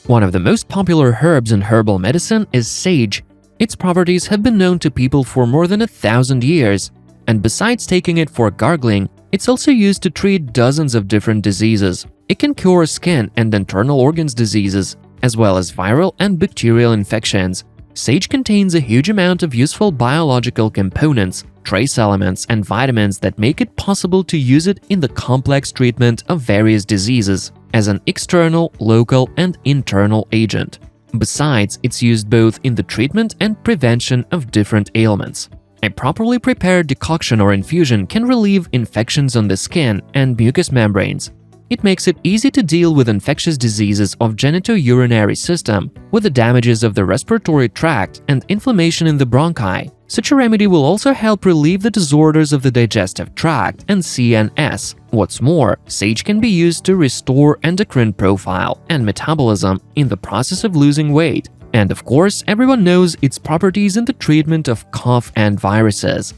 One of the most popular herbs in herbal medicine is sage. Its properties have been known to people for more than 1,000 years, and besides taking it for gargling, it's also used to treat dozens of different diseases. It can cure skin and internal organs diseases, as well as viral and bacterial infections. Sage contains a huge amount of useful biological components, trace elements, and vitamins that make it possible to use it in the complex treatment of various diseases as an external, local, and internal agent. Besides, it's used both in the treatment and prevention of different ailments. A properly prepared decoction or infusion can relieve infections on the skin and mucous membranes. It makes it easy to deal with infectious diseases of genitourinary system, with the damages of the respiratory tract and inflammation in the bronchi. Such a remedy will also help relieve the disorders of the digestive tract and CNS. What's more, sage can be used to restore endocrine profile and metabolism in the process of losing weight. And of course, everyone knows its properties in the treatment of cough and viruses.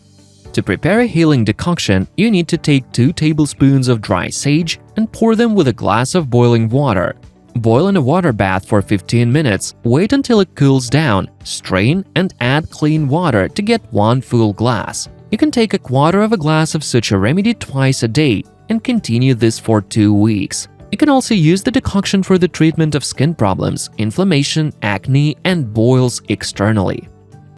To prepare a healing decoction, you need to take 2 tablespoons of dry sage and pour them with a glass of boiling water. Boil in a water bath for 15 minutes, wait until it cools down, strain, and add clean water to get 1 full glass. You can take a quarter of a glass of such a remedy twice a day and continue this for 2 weeks. You can also use the decoction for the treatment of skin problems, inflammation, acne, and boils externally.